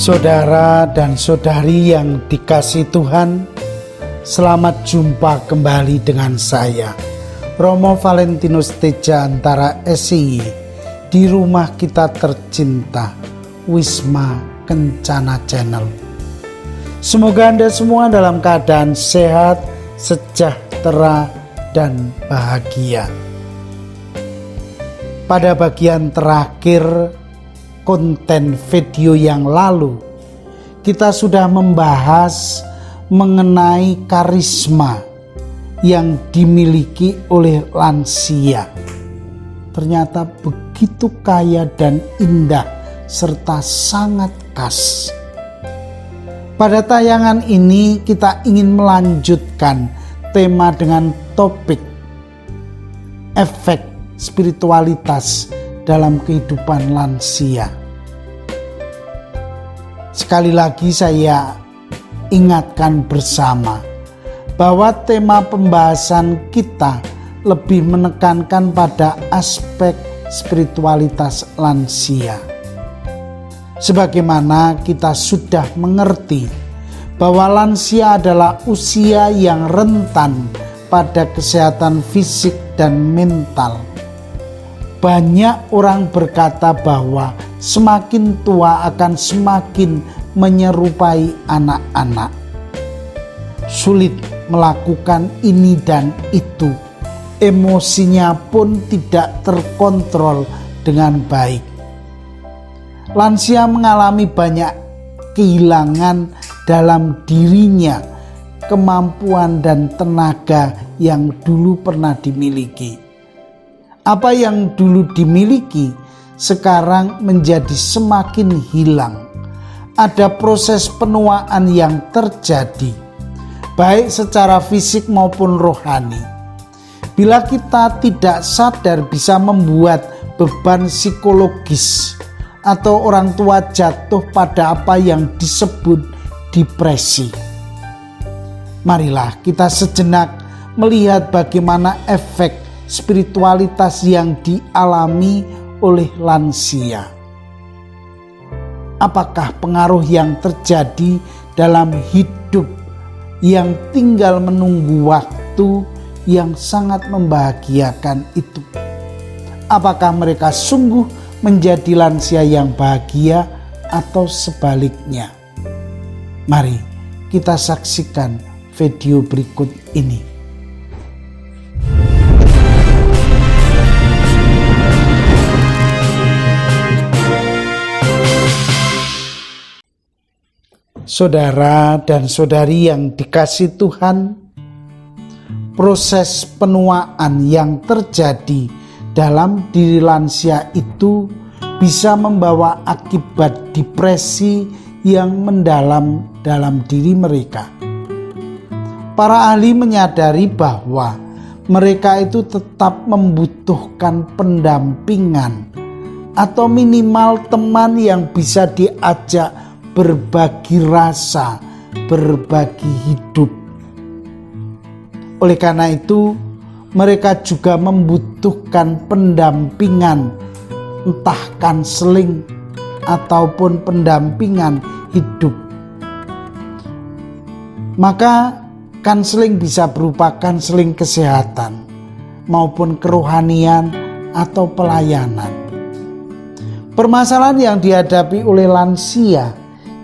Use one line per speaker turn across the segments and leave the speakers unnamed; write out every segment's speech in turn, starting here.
Saudara dan saudari yang dikasihi Tuhan, selamat jumpa kembali dengan saya, Romo Valentinus Teja Antara SIY, di rumah kita tercinta, Wisma Kencana Channel. Semoga Anda semua dalam keadaan sehat, sejahtera, dan bahagia. Pada bagian terakhir konten video yang lalu, kita sudah membahas mengenai karisma yang dimiliki oleh lansia. Ternyata begitu kaya dan indah serta sangat khas. Pada tayangan ini kita ingin melanjutkan tema dengan topik efek spiritualitas dalam kehidupan lansia. Sekali lagi saya ingatkan bersama bahwa tema pembahasan kita lebih menekankan pada aspek spiritualitas lansia. Sebagaimana kita sudah mengerti bahwa lansia adalah usia yang rentan pada kesehatan fisik dan mental. Banyak orang berkata bahwa semakin tua akan semakin menyerupai anak-anak. Sulit melakukan ini dan itu. Emosinya pun tidak terkontrol dengan baik. Lansia mengalami banyak kehilangan dalam dirinya, kemampuan dan tenaga yang dulu pernah dimiliki. Apa yang dulu dimiliki sekarang menjadi semakin hilang. Ada proses penuaan yang terjadi, baik secara fisik maupun rohani. Bila kita tidak sadar bisa membuat beban psikologis atau orang tua jatuh pada apa yang disebut depresi. Marilah kita sejenak melihat bagaimana efek spiritualitas yang dialami oleh lansia. Apakah pengaruh yang terjadi dalam hidup yang tinggal menunggu waktu yang sangat membahagiakan itu? Apakah mereka sungguh menjadi lansia yang bahagia atau sebaliknya? Mari kita saksikan video berikut ini. Saudara dan saudari yang dikasihi Tuhan, proses penuaan yang terjadi dalam diri lansia itu bisa membawa akibat depresi yang mendalam dalam diri mereka. Para ahli menyadari bahwa mereka itu tetap membutuhkan pendampingan atau minimal teman yang bisa diajak berbagi rasa, berbagi hidup. Oleh karena itu, mereka juga membutuhkan pendampingan, entah konseling ataupun pendampingan hidup. Maka konseling bisa berupa konseling kesehatan maupun kerohanian atau pelayanan. Permasalahan yang dihadapi oleh lansia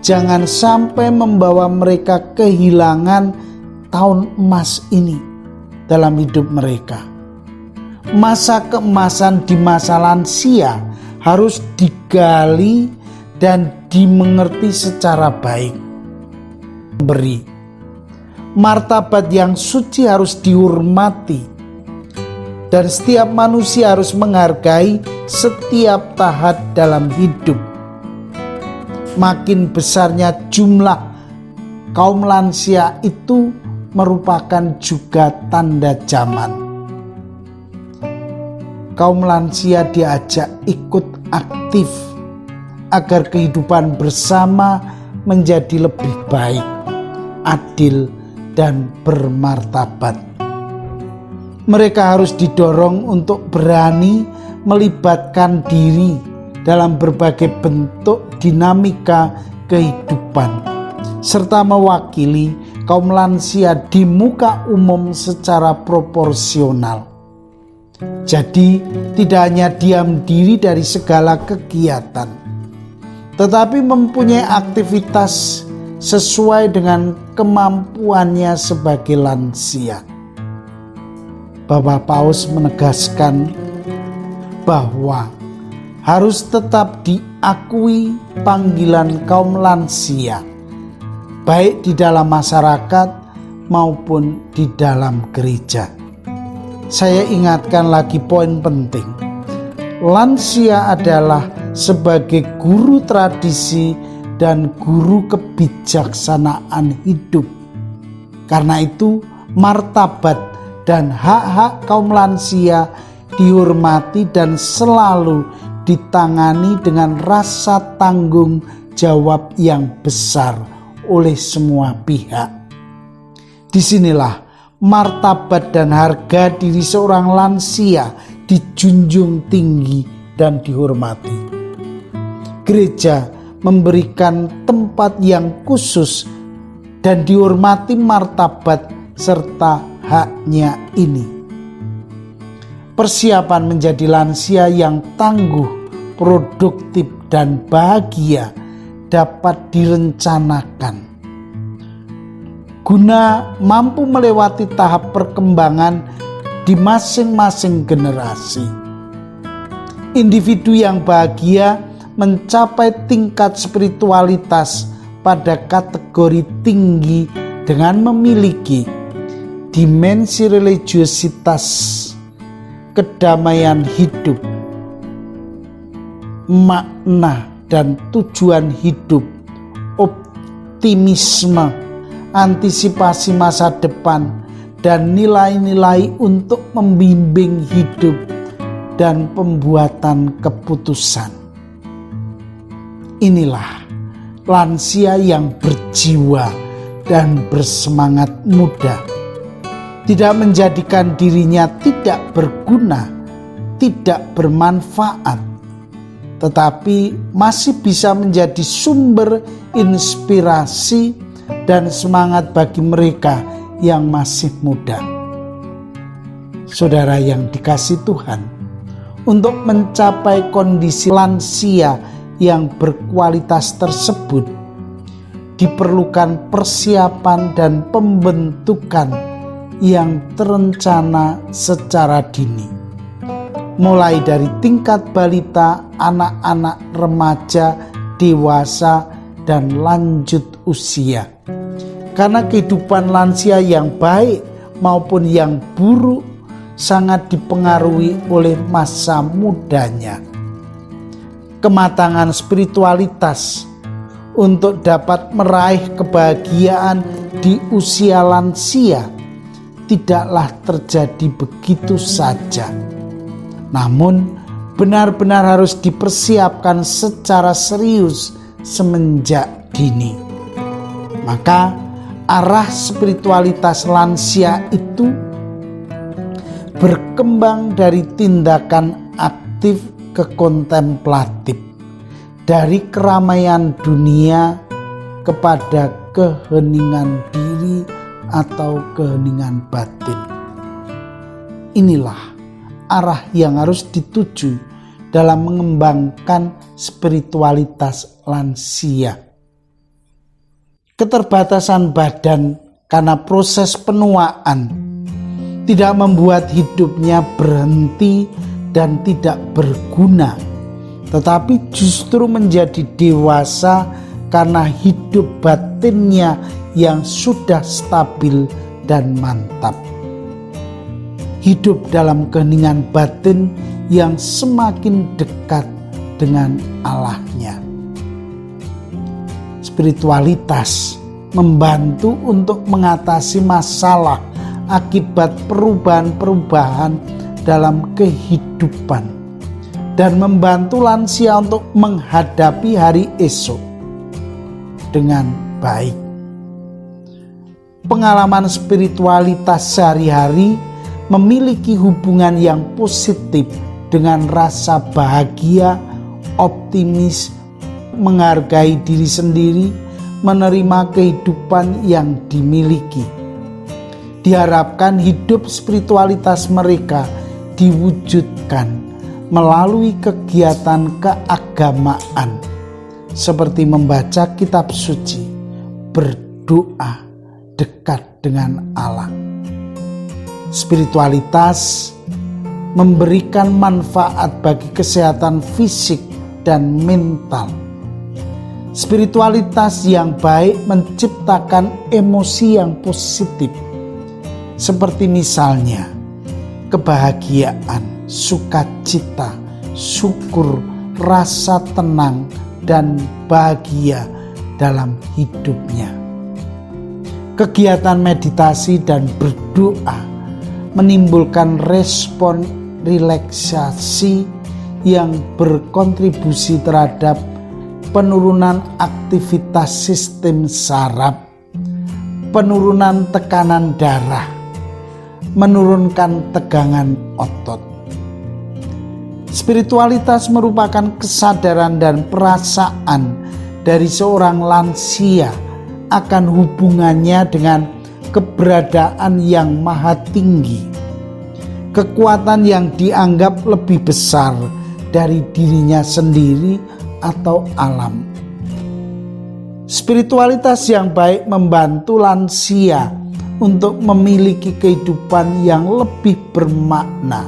jangan sampai membawa mereka kehilangan tahun emas ini dalam hidup mereka. Masa keemasan di masa lansia harus digali dan dimengerti secara baik. Beri martabat yang suci harus dihormati, dan setiap manusia harus menghargai setiap tahap dalam hidup. Makin besarnya jumlah kaum lansia itu merupakan juga tanda zaman. Kaum lansia diajak ikut aktif agar kehidupan bersama menjadi lebih baik, adil, dan bermartabat. Mereka harus didorong untuk berani melibatkan diri dalam berbagai bentuk dinamika kehidupan, serta mewakili kaum lansia di muka umum secara proporsional. Jadi tidak hanya diam diri dari segala kegiatan, tetapi mempunyai aktivitas sesuai dengan kemampuannya sebagai lansia. Bapak Paus menegaskan bahwa harus tetap diakui panggilan kaum lansia, baik di dalam masyarakat maupun di dalam gereja. Saya ingatkan lagi poin penting. Lansia adalah sebagai guru tradisi dan guru kebijaksanaan hidup. Karena itu, martabat dan hak-hak kaum lansia dihormati dan selalu ditangani dengan rasa tanggung jawab yang besar oleh semua pihak. Disinilah martabat dan harga diri seorang lansia dijunjung tinggi dan dihormati. Gereja memberikan tempat yang khusus dan dihormati martabat serta haknya ini. Persiapan menjadi lansia yang tangguh, produktif, dan bahagia dapat direncanakan guna mampu melewati tahap perkembangan di masing-masing generasi. Individu yang bahagia mencapai tingkat spiritualitas pada kategori tinggi dengan memiliki dimensi religiositas, kedamaian hidup, makna dan tujuan hidup, optimisme, antisipasi masa depan, dan nilai-nilai untuk membimbing hidup dan pembuatan keputusan. Inilah lansia yang berjiwa dan bersemangat muda. Tidak menjadikan dirinya tidak berguna, tidak bermanfaat, tetapi masih bisa menjadi sumber inspirasi dan semangat bagi mereka yang masih muda. Saudara yang dikasihi Tuhan, untuk mencapai kondisi lansia yang berkualitas tersebut, diperlukan persiapan dan pembentukan yang terencana secara dini. Mulai dari tingkat balita, anak-anak, remaja, dewasa, dan lanjut usia. Karena kehidupan lansia yang baik maupun yang buruk sangat dipengaruhi oleh masa mudanya. Kematangan spiritualitas untuk dapat meraih kebahagiaan di usia lansia tidaklah terjadi begitu saja. Namun benar-benar harus dipersiapkan secara serius semenjak dini. Maka arah spiritualitas lansia itu berkembang dari tindakan aktif ke kontemplatif, dari keramaian dunia kepada keheningan diri atau keheningan batin. Inilah arah yang harus dituju dalam mengembangkan spiritualitas lansia. Keterbatasan badan karena proses penuaan tidak membuat hidupnya berhenti dan tidak berguna, tetapi justru menjadi dewasa karena hidup batinnya yang sudah stabil dan mantap. Hidup dalam keheningan batin yang semakin dekat dengan Allahnya. Spiritualitas membantu untuk mengatasi masalah akibat perubahan-perubahan dalam kehidupan dan membantu lansia untuk menghadapi hari esok dengan baik. Pengalaman spiritualitas sehari-hari memiliki hubungan yang positif dengan rasa bahagia, optimis, menghargai diri sendiri, menerima kehidupan yang dimiliki. Diharapkan hidup spiritualitas mereka diwujudkan melalui kegiatan keagamaan seperti membaca kitab suci, berdoa, dekat dengan Allah. Spiritualitas memberikan manfaat bagi kesehatan fisik dan mental. Spiritualitas yang baik menciptakan emosi yang positif, seperti misalnya kebahagiaan, sukacita, syukur, rasa tenang, dan bahagia dalam hidupnya. Kegiatan meditasi dan berdoa menimbulkan respon relaksasi yang berkontribusi terhadap penurunan aktivitas sistem saraf, penurunan tekanan darah, menurunkan tegangan otot. Spiritualitas merupakan kesadaran dan perasaan dari seorang lansia akan hubungannya dengan keberadaan yang maha tinggi, kekuatan yang dianggap lebih besar dari dirinya sendiri atau alam. Spiritualitas yang baik membantu lansia untuk memiliki kehidupan yang lebih bermakna.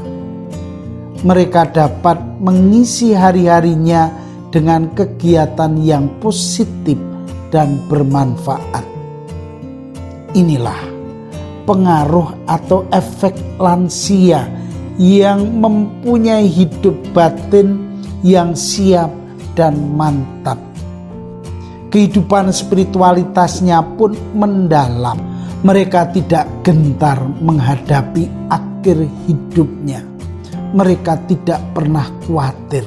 Mereka dapat mengisi hari-harinya dengan kegiatan yang positif dan bermanfaat. Inilah pengaruh atau efek lansia yang mempunyai hidup batin yang siap dan mantap. Kehidupan spiritualitasnya pun mendalam. Mereka tidak gentar menghadapi akhir hidupnya. Mereka tidak pernah khawatir.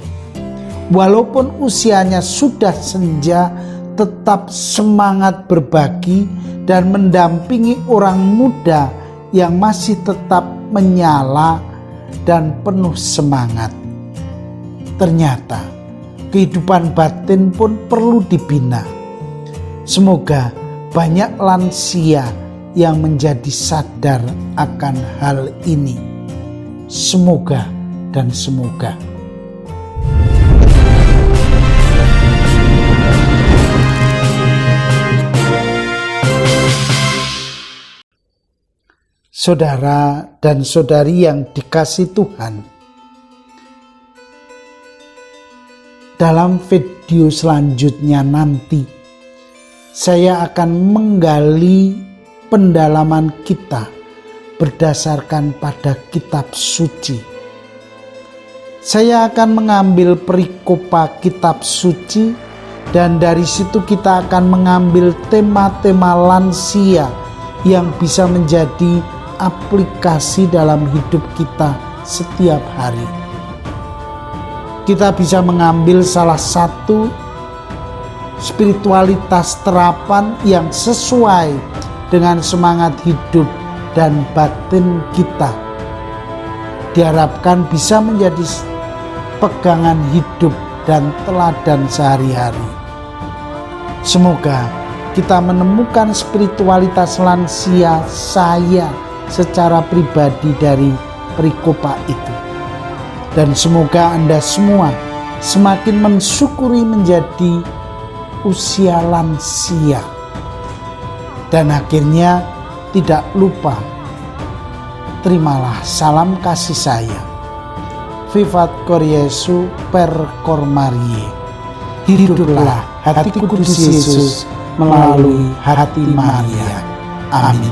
Walaupun usianya sudah senja, tetap semangat berbagi dan mendampingi orang muda yang masih tetap menyala dan penuh semangat. Ternyata kehidupan batin pun perlu dibina. Semoga banyak lansia yang menjadi sadar akan hal ini. Semoga dan semoga. Saudara dan saudari yang dikasihi Tuhan, dalam video selanjutnya nanti saya akan menggali pendalaman kita berdasarkan pada kitab suci. Saya akan mengambil perikopa kitab suci dan dari situ kita akan mengambil tema-tema lansia yang bisa menjadi aplikasi dalam hidup kita setiap hari. Kita bisa mengambil salah satu spiritualitas terapan yang sesuai dengan semangat hidup dan batin kita. Diharapkan bisa menjadi pegangan hidup dan teladan sehari-hari. Semoga kita menemukan spiritualitas lansia saya secara pribadi dari perikopa itu. Dan semoga Anda semua semakin mensyukuri menjadi usia lansia. Dan akhirnya tidak lupa, terimalah salam kasih saya. Vivat Cor Jesu per Cor Mariae. Hiduplah hati kudus Yesus melalui hati Maria. Amin.